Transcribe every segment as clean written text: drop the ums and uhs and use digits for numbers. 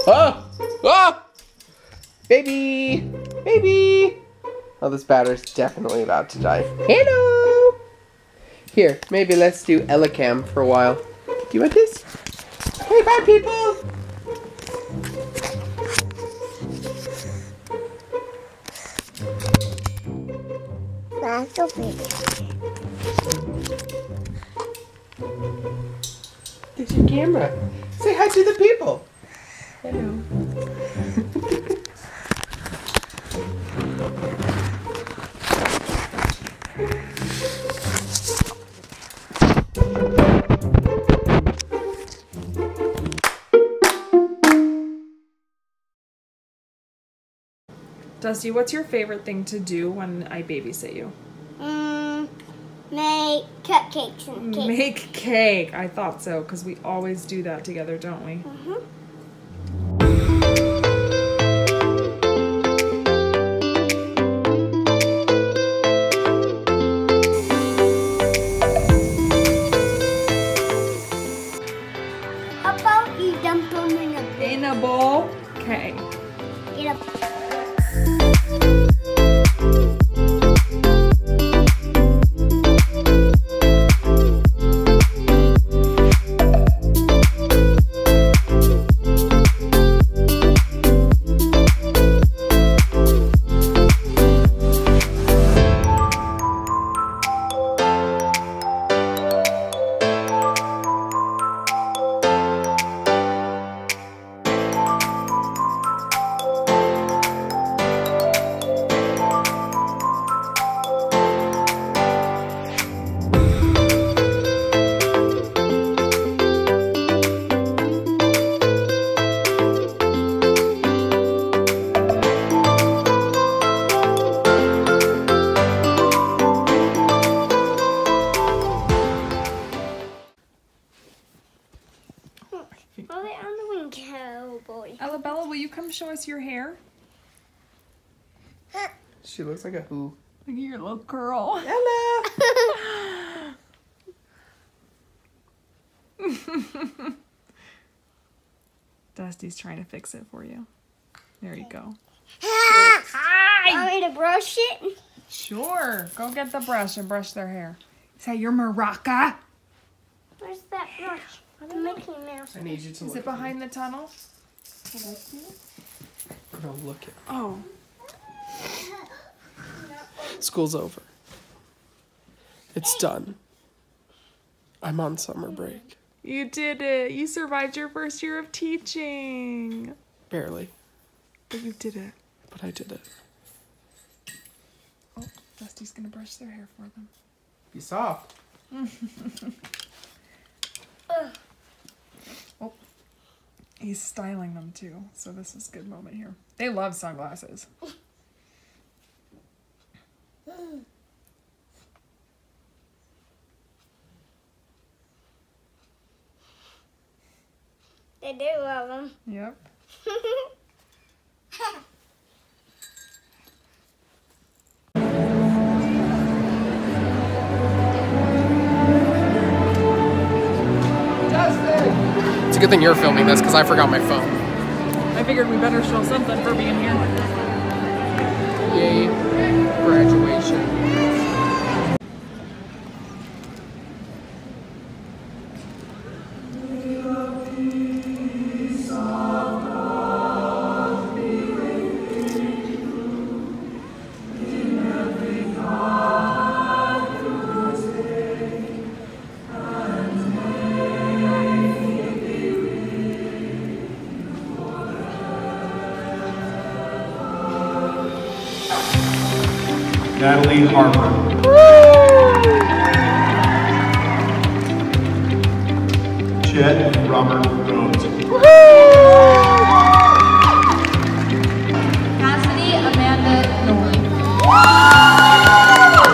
Oh! Oh! Baby! Baby! Oh, this batter's definitely about to die. Hello! Here, maybe let's do Elicam for a while. Do you want this? Hey, bye, people! That's so big. There's your camera. Say hi to the people. Hello. Dusty, what's your favorite thing to do when I babysit you? Make cupcakes and cake. Make cake. I thought so, because we always do that together, don't we? How about you dump them in a bowl? In a bowl? Okay. In a Are they on the wing, cowboy? Alabella, will you come show us your hair? She looks like a who. Look at your little curl. Ella! Dusty's trying to fix it for you. There you go. Hi! Want me to brush it? Sure. Go get the brush and brush their hair. Is that your maraca? Where's that brush? The Mickey Mouse. I need you to Is it behind the tunnel? No, look it. Oh. School's over. It's done. I'm on summer break. You did it. You survived your first year of teaching. Barely, But you did it. but I did it. Oh, Dusty's going to brush their hair for them. Be soft. Oh, he's styling them too, so this is a good moment here. They love sunglasses. They do love them. Yep. It's a good thing you're filming this because I forgot my phone. I figured we better show something for being here. Yay, graduation. Natalie Harper. Chet Robert Rhodes. Cassidy Amanda Norton.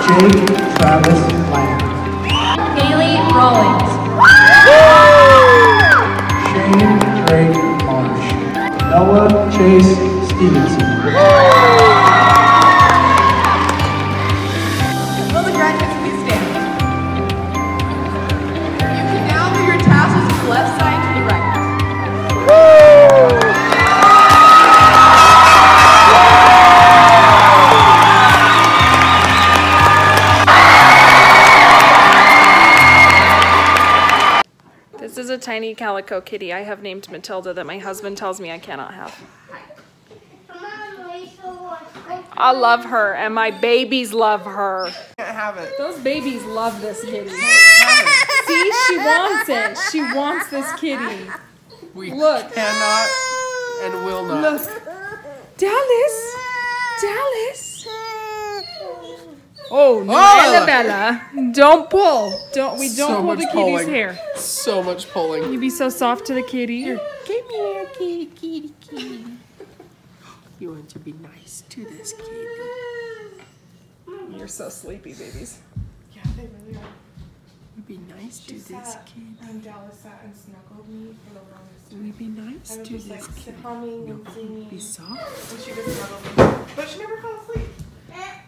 Jake Travis Lamb. Haley Rollins. Shane Drake Marsh. Noah Chase Stevenson. Will the graduates please stand? You can now move your tassels from the left side to the right. is a tiny calico kitty I have named Matilda that my husband tells me I cannot have. I love her, and my babies love her. Can't have it. Those babies love this kitty. See, she wants it. She wants this kitty. We Look. cannot and will not. Look. Dallas. Dallas. Oh, no, Annabella. Don't pull. We don't So pull much the kitty's pulling. hair. So much pulling. You be so soft to the kitty. Come here, kitty, kitty, kitty. You want to be nice to this kitty. You're so sleepy, babies. Yeah, they really are. You be nice to this kitty. And Dallas sat and snuggled me for the longest You time. be nice I to was just this like kitty. humming and singing. Be soft. And she just snuggled me. But she never fell asleep.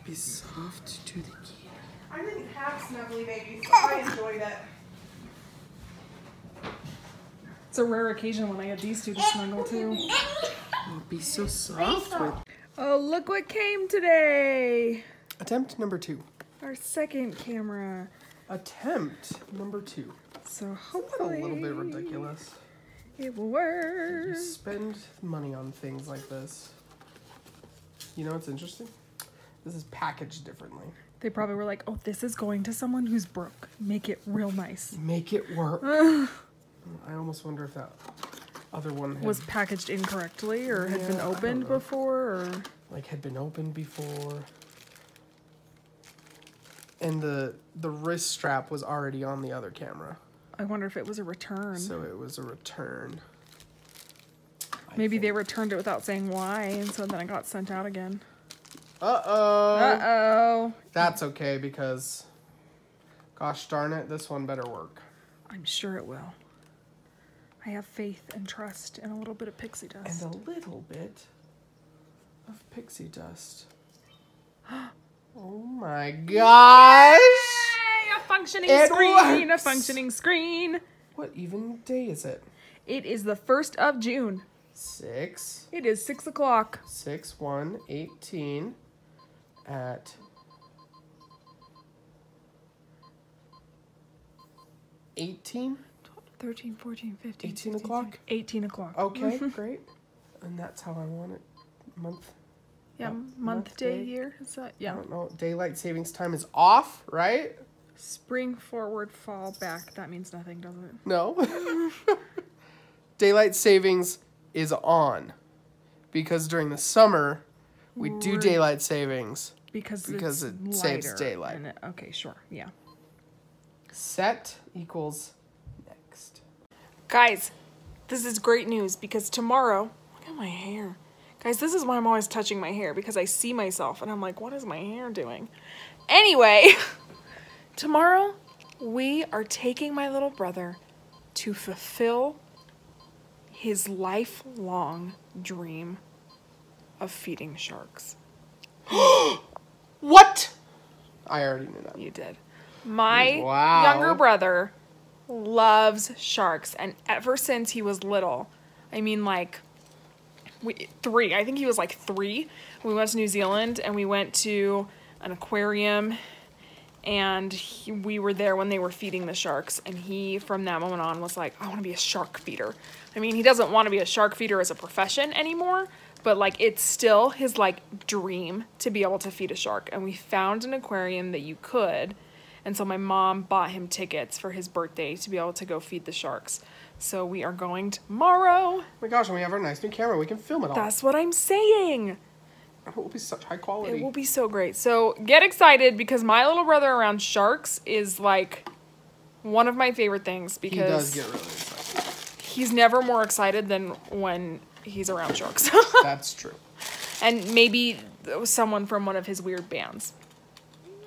Be soft to the kitty. I didn't have snuggly babies, so I enjoyed it. It's a rare occasion when I get these two to snuggle too. Oh, be so soft with. Oh, look what came today. Attempt number 2. Our second camera. Attempt number 2. So A hopefully little bit ridiculous. it will You work. spend money on things like this. You know what's interesting? This is packaged differently. They probably were like, oh, this is going to someone who's broke. Make it real nice. Make it work. I almost wonder if that other one had, Was packaged incorrectly or had been Yeah, I don't opened know. before or had been opened before. And the wrist strap was already on the other camera. I wonder if it was a return. So it was a return. Maybe they returned it without saying why, and so then it got sent out again. Uh-oh. Uh-oh. That's okay because, gosh darn it, this one better work. I'm sure it will. I have faith and trust and a little bit of pixie dust. And a little bit of pixie dust. Oh my gosh! Yay! A functioning It screen! works. A functioning screen! What even day is it? It is the 1st of June. 6, It is 6 o'clock. 6/1/18 at 18? 13, 14, 15, 18 16, o'clock? 18 o'clock. Okay, great. And that's how I want it. Month. Yeah, month, day, year. Is that? I Yeah. don't know. Daylight savings time is off, right? Spring, forward, fall, back. That means nothing, doesn't it? No. Daylight savings is on. Because during the summer, we do Right. daylight savings. Because Because it's it saves lighter daylight. and okay, sure. Yeah. Set equals next. Guys, this is great news because tomorrow, look at my hair. Guys, this is why I'm always touching my hair because I see myself and I'm like, what is my hair doing? Anyway, tomorrow we are taking my little brother to fulfill his lifelong dream of feeding sharks. What? I already knew that. You did. My Wow. younger brother loves sharks, and ever since he was little, I mean, like, 3. I think he was like 3. We went to New Zealand, and we went to an aquarium, and we were there when they were feeding the sharks, and he, from that moment on, was like, I want to be a shark feeder. I mean, he doesn't want to be a shark feeder as a profession anymore, but, like, it's still his, like, dream to be able to feed a shark, and we found an aquarium that you could. And so my mom bought him tickets for his birthday to be able to go feed the sharks. So we are going tomorrow. Oh my gosh, and we have our nice new camera. We can film it all. That's what I'm saying. It will be such high quality. It will be so great. So get excited because my little brother around sharks is like one of my favorite things He because does get really excited. he's never more excited than when he's around sharks. That's true. And maybe someone from one of his weird bands.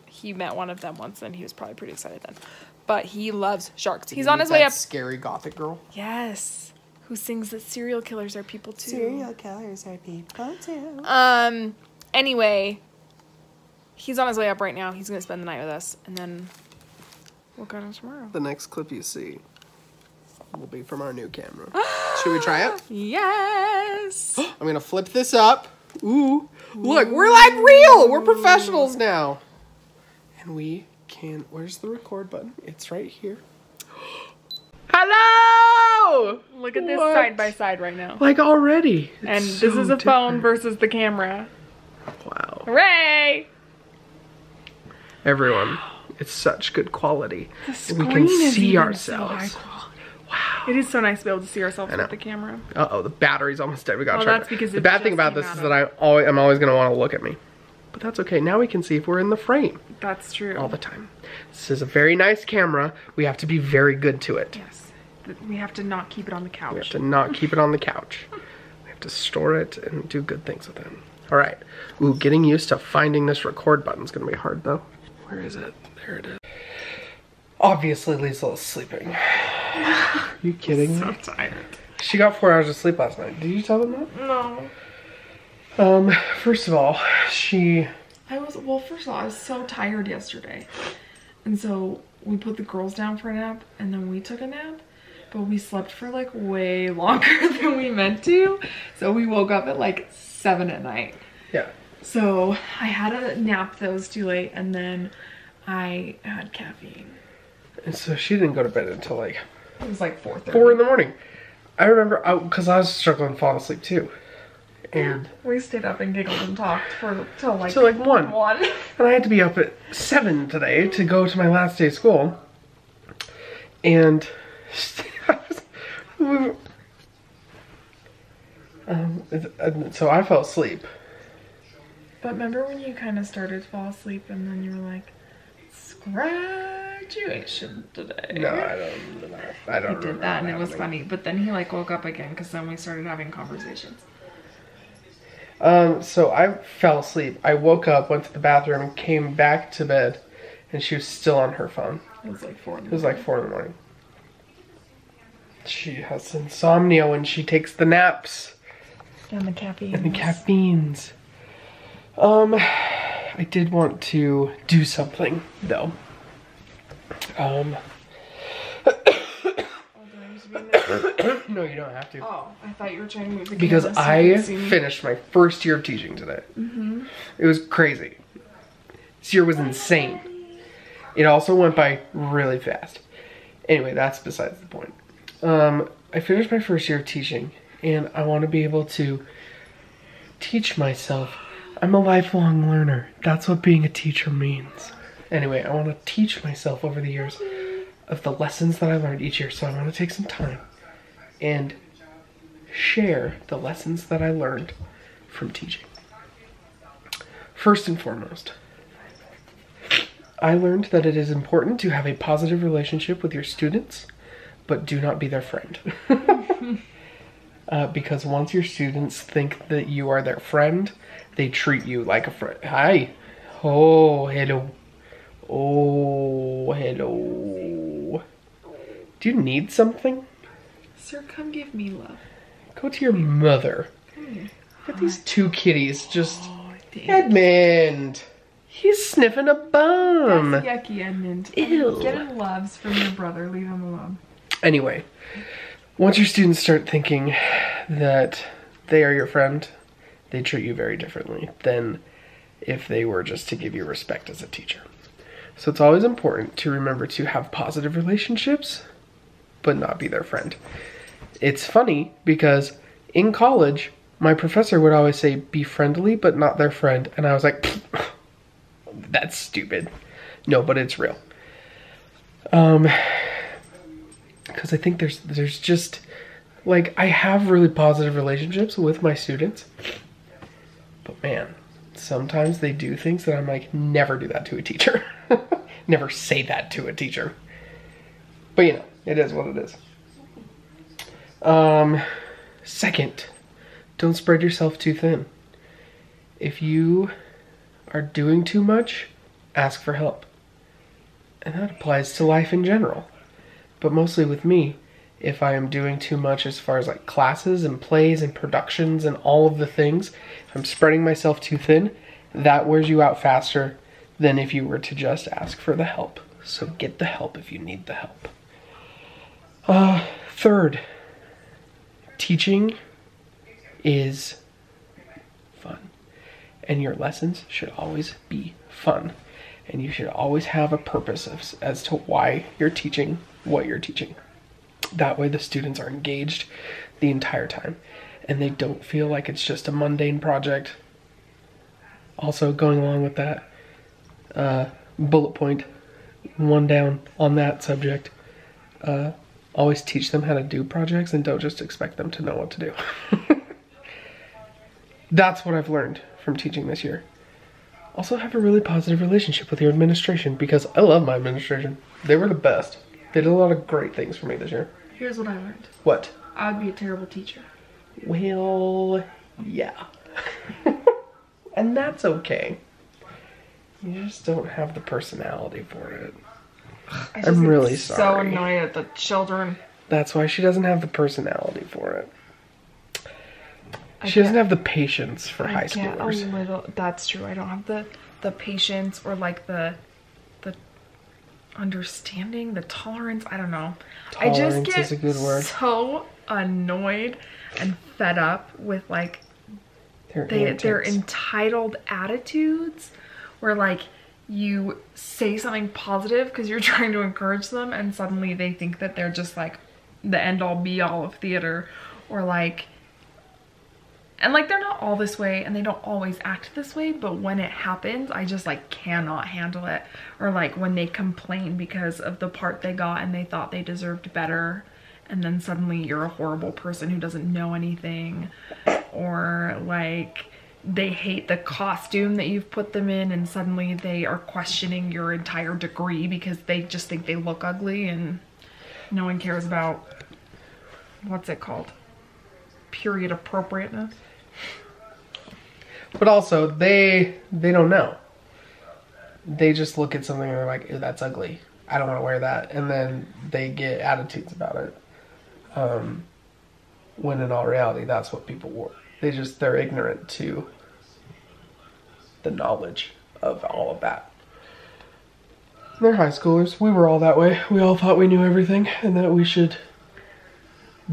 He met one of them once and he was probably pretty excited then. But he loves sharks. He's on his way That up. Scary gothic girl. Yes. Who sings that serial killers are people too. Serial killers are people too. Anyway, he's on his way up right now. He's gonna spend the night with us and then we'll go on tomorrow. The next clip you see will be from our new camera. Should we try it? Yes. I'm gonna flip this up. Ooh. Look, we're like real. We're professionals now. And we can, where's the record button? It's right here. Hello! No! Look at this What? side by side right now. Like already. It's And so this is a phone different. versus the camera. Wow. Hooray! Everyone, it's such good quality. The We can screen is see even ourselves. so high quality. Wow. It is so nice to be able to see ourselves I know. with the camera. Uh-oh, the battery's almost dead. We got Oh, to charge that's it. because The it bad thing just about came this is out that I'm always going to want to look at me. But that's okay. Now we can see if we're in the frame That's true. all the time. This is a very nice camera. We have to be very good to it. Yes. We have to not keep it on the couch. We have to not keep it on the couch. We have to store it and do good things with it. All right. Ooh, getting used to finding this record button is going to be hard, though. Where is it? There it is. Obviously, Leisl is sleeping. Are you kidding me? I'm so tired. She got 4 hours of sleep last night. Did you tell them that? No. First of all, Well, first of all, I was so tired yesterday. And so we put the girls down for a nap and then we took a nap. But we slept for like way longer than we meant to. So we woke up at like 7 at night. yeah. So I had a nap that was too late and then I had caffeine. And so she didn't go to bed until like It was like 4:30. 4 in the morning. I remember, because I was struggling falling asleep too. And We stayed up and giggled and talked till like 1. 1. And I had to be up at 7 today to go to my last day of school. And so I fell asleep. But remember when you kind of started to fall asleep and then you were like, it's graduation today. No, I don't He did that and it was funny. But then he like woke up again because then we started having conversations. So I fell asleep. I woke up, went to the bathroom, and came back to bed, and she was still on her phone. It was like 4 in the It was like 4 in the morning. She has insomnia when she takes the naps And the caffeine. and the caffeines. I did want to do something though. No, you don't have to. Oh, I thought you were trying to move the Because camera so I you could see me. finished my first year of teaching today. It was crazy. This year was insane. It also went by really fast. Anyway, that's besides the point. I finished my first year of teaching, and I want to be able to teach myself. I'm a lifelong learner. That's what being a teacher means. Anyway, I want to teach myself over the years of the lessons that I learned each year. So I want to take some time and share the lessons that I learned from teaching. First and foremost, I learned that it is important to have a positive relationship with your students, but do not be their friend. Because once your students think that you are their friend, they treat you like a friend. Hi. Oh, hello. Oh, hello. Do you need something? Sir, come give me love. Go to your mother. Come here. Look at these 2 kitties just... Oh, damn. Edmund! He's sniffing a bum! That's yucky, Edmund. Ew. Getting loves from your brother. Leave him alone. Anyway, once your students start thinking that they are your friend, they treat you very differently than if they were just to give you respect as a teacher. So it's always important to remember to have positive relationships, but not be their friend. It's funny because in college, my professor would always say, be friendly, but not their friend. And I was like, that's stupid. No, but it's real. Because I think there's just, like, I have really positive relationships with my students. But man, sometimes they do things that I'm like, never do that to a teacher. Never say that to a teacher. But you know, it is what it is. Second, don't spread yourself too thin. If you are doing too much, ask for help. And that applies to life in general. But mostly with me, if I am doing too much as far as like classes and plays and productions and all of the things, if I'm spreading myself too thin, that wears you out faster than if you were to just ask for the help. So get the help if you need the help. Third, teaching is fun. And your lessons should always be fun. And you should always have a purpose as to why you're teaching what you're teaching. That way the students are engaged the entire time and they don't feel like it's just a mundane project. Also, going along with that, bullet point, one down on that subject, always teach them how to do projects and don't just expect them to know what to do. That's what I've learned from teaching this year. Also have a really positive relationship with your administration, because I love my administration. They were the best. They did a lot of great things for me this year. Here's what I learned. What? I would be a terrible teacher. Well, yeah. And that's okay. You just don't have the personality for it. I'm really sorry. So annoyed at the children. That's why she doesn't have the personality for it. She doesn't have the patience for high schoolers. That's true. I don't have the patience or like the understanding, the tolerance. I don't know. Tolerance I just get is a good word. so annoyed and fed up with like their entitled attitudes, where like you say something positive because you're trying to encourage them, and suddenly they think that they're just like the end all be all of theater, or like. And like they're not all this way and they don't always act this way, but when it happens, I just like cannot handle it. Or like when they complain because of the part they got and they thought they deserved better, and then suddenly you're a horrible person who doesn't know anything. Or like they hate the costume that you've put them in and suddenly they are questioning your entire degree because they just think they look ugly, and no one cares about, what's it called? Period appropriateness. But also, they don't know. They just look at something and they're like, ew, that's ugly. I don't want to wear that. And then they get attitudes about it. When in all reality, that's what people wore. They're ignorant to the knowledge of all of that. They're high schoolers. We were all that way. We all thought we knew everything and that we should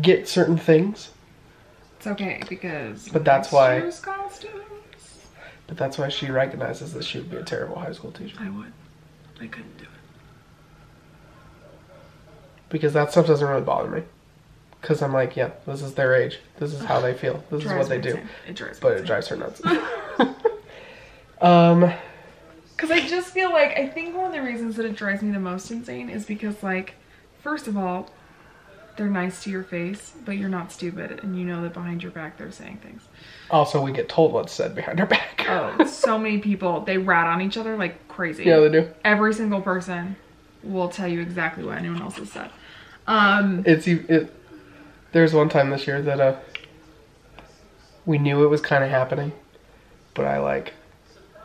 get certain things. It's okay, because But that's why. Costumes, But that's why she recognizes that she would be a terrible high school teacher. I would. I couldn't do it. Because that stuff doesn't really bother me. Because I'm like, yeah, this is their age. This is how they feel. This is what they do. It drives me But it insane. drives her nuts. Because I just feel like, I think one of the reasons that it drives me the most insane is because, like, first of all, they're nice to your face, but you're not stupid, and you know that behind your back they're saying things. Also, we get told what's said behind our back. Oh, so many people, they rat on each other like crazy. Yeah, they do. Every single person will tell you exactly what anyone else has said. There's one time this year that we knew it was kind of happening, but I like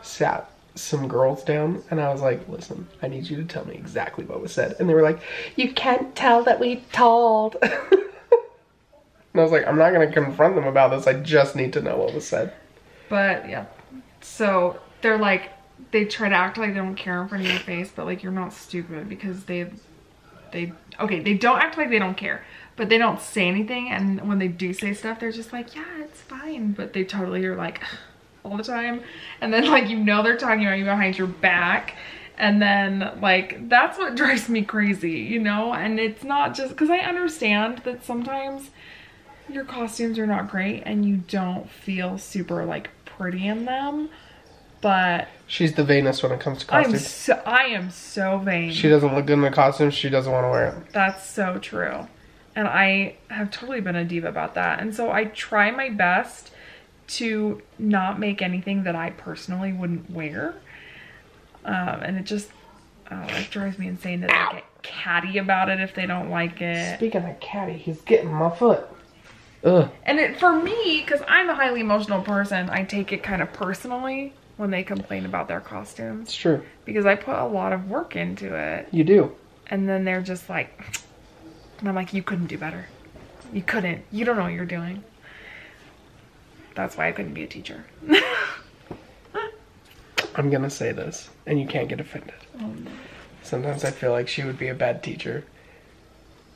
sat some girls down and I was like, listen, I need you to tell me exactly what was said. And they were like, you can't tell that we told. And I was like, I'm not going to confront them about this. I just need to know what was said. But yeah, so they're like, they try to act like they don't care in front of your face, but like, you're not stupid, because they don't act like they don't care, but they don't say anything. And when they do say stuff, they're just like, yeah, it's fine. But they totally are like all the time. And then like, you know, they're talking about you behind your back. And then like, that's what drives me crazy, you know? And it's not just because I understand that sometimes your costumes are not great and you don't feel super like pretty in them, but she's the vainest when it comes to costumes. I am so vain. She doesn't look good in the costume. She doesn't want to wear it. That's so true. And I have totally been a diva about that. And so I try my best to not make anything that I personally wouldn't wear. And it just, it drives me insane that they get catty about it if they don't like it. Speaking of catty, he's getting my foot. Ugh. And for me, because I'm a highly emotional person, I take it kind of personally when they complain about their costumes. It's true. Because I put a lot of work into it. You do. And then they're just like, and I'm like, you couldn't do better. You couldn't. You don't know what you're doing. That's why I couldn't be a teacher. I'm gonna say this, and you can't get offended. Oh, no. Sometimes I feel like she would be a bad teacher.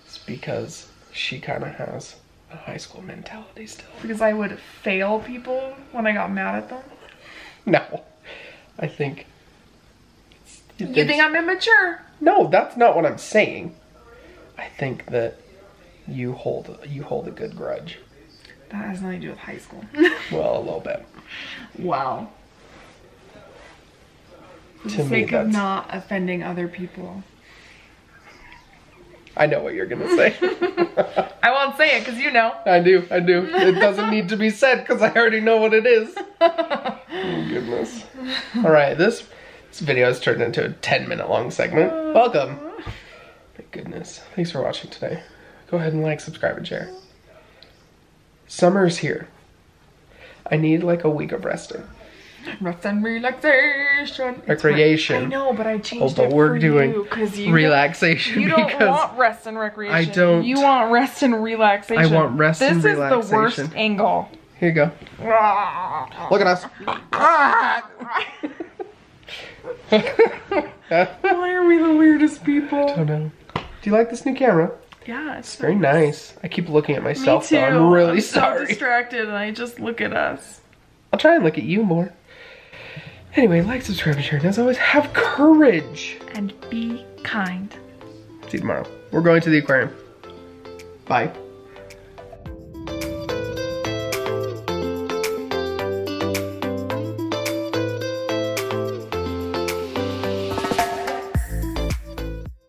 It's because she kind of has a high school mentality still. Because I would fail people when I got mad at them. No. I think... You think I'm immature? No, that's not what I'm saying. I think that You hold a good grudge. That has nothing to do with high school. Well, a little bit. Wow. For To the me, sake of that's- not offending other people. I know what you're gonna say. I won't say it because you know. I do. It doesn't need to be said because I already know what it is. Oh, goodness. All right, this video has turned into a 10-minute long segment. Welcome. My goodness. Thanks for watching today. Go ahead and like, subscribe, and share. Summer's here. I need like a week of resting. Rest and relaxation. Recreation. I know, but I changed but it we're for doing you because you relaxation You don't because want rest and recreation. I don't. You want rest and relaxation. I want rest and This is the worst relaxation. angle. Here you go. Look at us. Why are we the weirdest people? I don't know. Do you like this new camera? Yeah, it's Very nice. I keep looking at Me myself, too. so I'm really I'm so sorry. distracted and I just look at us. I'll try and look at you more. Anyway, like, subscribe, and share. And as always, have courage. And be kind. See you tomorrow. We're going to the aquarium. Bye.